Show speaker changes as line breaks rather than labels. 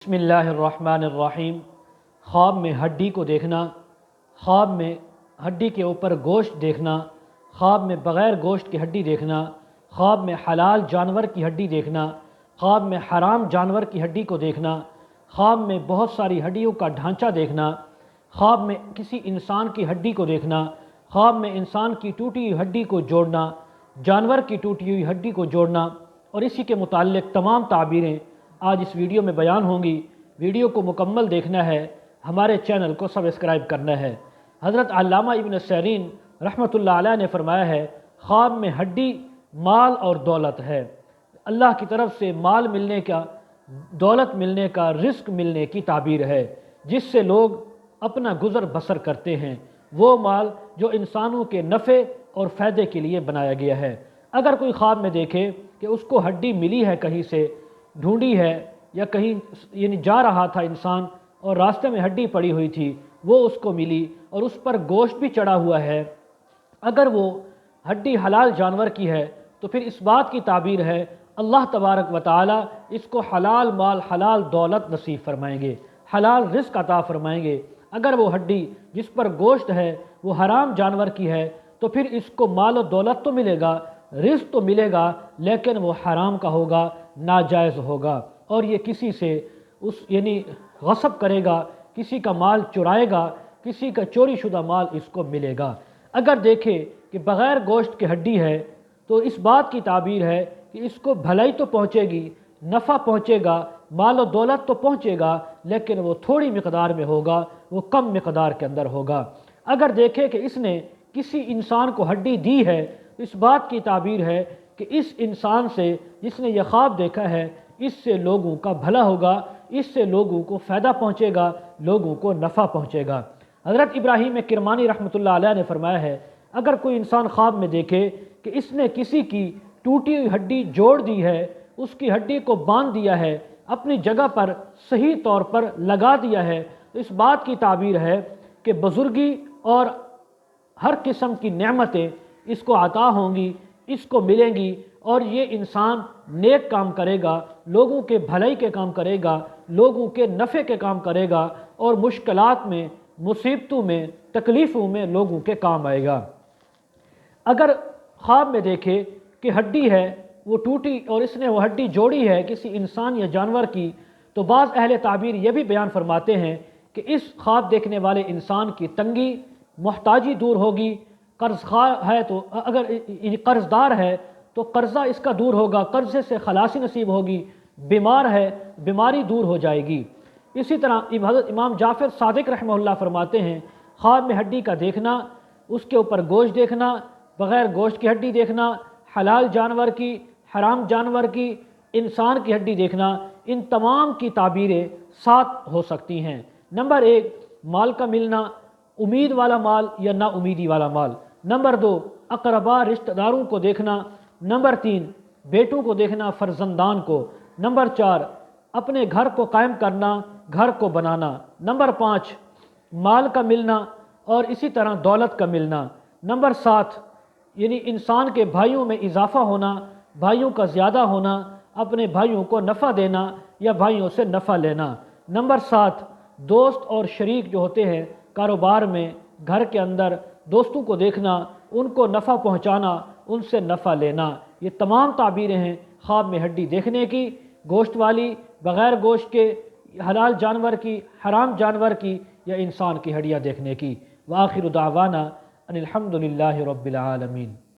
بسم اللہ الرحمن الرحیم۔ خواب میں ہڈی کو دیکھنا، خواب میں ہڈی کے اوپر گوشت دیکھنا، خواب میں بغیر گوشت کی ہڈی دیکھنا، خواب میں حلال جانور کی ہڈی دیکھنا، خواب میں حرام جانور کی ہڈی کو دیکھنا، خواب میں بہت ساری ہڈیوں کا ڈھانچہ دیکھنا، خواب میں کسی انسان کی ہڈی کو دیکھنا، خواب میں انسان کی ٹوٹی ہوئی ہڈی کو جوڑنا، جانور کی ٹوٹی ہوئی ہڈی کو جوڑنا اور اسی کے متعلق تمام تعبیریں آج اس ویڈیو میں بیان ہوں گی۔ ویڈیو کو مکمل دیکھنا ہے، ہمارے چینل کو سبسکرائب کرنا ہے۔ حضرت علامہ ابن سیرین رحمۃ اللہ علیہ نے فرمایا ہے، خواب میں ہڈی مال اور دولت ہے۔ اللہ کی طرف سے مال ملنے کا، دولت ملنے کا، رزق ملنے کی تعبیر ہے، جس سے لوگ اپنا گزر بسر کرتے ہیں۔ وہ مال جو انسانوں کے نفع اور فائدے کے لیے بنایا گیا ہے۔ اگر کوئی خواب میں دیکھے کہ اس کو ہڈی ملی ہے، کہیں سے ڈھونڈی ہے، یا کہیں جا رہا تھا انسان اور راستے میں ہڈی پڑی ہوئی تھی، وہ اس کو ملی اور اس پر گوشت بھی چڑھا ہوا ہے، اگر وہ ہڈی حلال جانور کی ہے تو پھر اس بات کی تعبیر ہے اللہ تبارک و تعالی اس کو حلال مال، حلال دولت نصیب فرمائیں گے، حلال رزق عطا فرمائیں گے۔ اگر وہ ہڈی جس پر گوشت ہے وہ حرام جانور کی ہے تو پھر اس کو مال و دولت تو ملے گا، رزق تو ملے گا، لیکن وہ حرام کا ہوگا، ناجائز ہوگا، اور یہ کسی سے غصب کرے گا، کسی کا مال چرائے گا، کسی کا چوری شدہ مال اس کو ملے گا۔ اگر دیکھے کہ بغیر گوشت کی ہڈی ہے تو اس بات کی تعبیر ہے کہ اس کو بھلائی تو پہنچے گی، نفع پہنچے گا، مال و دولت تو پہنچے گا، لیکن وہ تھوڑی مقدار میں ہوگا، وہ کم مقدار کے اندر ہوگا۔ اگر دیکھے کہ اس نے کسی انسان کو ہڈی دی ہے تو اس بات کی تعبیر ہے کہ اس انسان سے، جس نے یہ خواب دیکھا ہے، اس سے لوگوں کا بھلا ہوگا، اس سے لوگوں کو فائدہ پہنچے گا، لوگوں کو نفع پہنچے گا۔ حضرت ابراہیم کرمانی رحمۃ اللہ علیہ نے فرمایا ہے، اگر کوئی انسان خواب میں دیکھے کہ اس نے کسی کی ٹوٹی ہوئی ہڈی جوڑ دی ہے، اس کی ہڈی کو باندھ دیا ہے، اپنی جگہ پر صحیح طور پر لگا دیا ہے، تو اس بات کی تعبیر ہے کہ بزرگی اور ہر قسم کی نعمتیں اس کو عطا ہوں گی، اس کو ملیں گی، اور یہ انسان نیک کام کرے گا، لوگوں کے بھلائی کے کام کرے گا، لوگوں کے نفع کے کام کرے گا، اور مشکلات میں، مصیبتوں میں، تکلیفوں میں لوگوں کے کام آئے گا۔ اگر خواب میں دیکھے کہ ہڈی ہے وہ ٹوٹی اور اس نے وہ ہڈی جوڑی ہے کسی انسان یا جانور کی، تو بعض اہل تعبیر یہ بھی بیان فرماتے ہیں کہ اس خواب دیکھنے والے انسان کی تنگی، محتاجی دور ہوگی، قرض خواہ ہے تو اگر قرض دار ہے تو قرضہ اس کا دور ہوگا، قرضے سے خلاصی نصیب ہوگی، بیمار ہے بیماری دور ہو جائے گی۔ اسی طرح حضرت امام جعفر صادق رحمہ اللہ فرماتے ہیں، خواب میں ہڈی کا دیکھنا، اس کے اوپر گوشت دیکھنا، بغیر گوشت کی ہڈی دیکھنا، حلال جانور کی، حرام جانور کی، انسان کی ہڈی دیکھنا، ان تمام کی تعبیریں 7 ہو سکتی ہیں۔ نمبر 1، مال کا ملنا، امید والا مال یا نا امیدی والا مال۔ نمبر 2، اقربا رشتہ داروں کو دیکھنا۔ نمبر 3، بیٹوں کو دیکھنا، فرزندان کو۔ نمبر 4، اپنے گھر کو قائم کرنا، گھر کو بنانا۔ نمبر 5، مال کا ملنا اور اسی طرح دولت کا ملنا۔ نمبر 7، انسان کے بھائیوں میں اضافہ ہونا، بھائیوں کا زیادہ ہونا، اپنے بھائیوں کو نفع دینا یا بھائیوں سے نفع لینا۔ نمبر 7، دوست اور شریک جو ہوتے ہیں کاروبار میں، گھر کے اندر دوستوں کو دیکھنا، ان کو نفع پہنچانا، ان سے نفع لینا۔ یہ تمام تعبیریں ہیں خواب میں ہڈی دیکھنے کی، گوشت والی، بغیر گوشت کے، حلال جانور کی، حرام جانور کی، یا انسان کی ہڈیاں دیکھنے کی۔ وآخر دعوانا ان الحمد للہ رب العالمین۔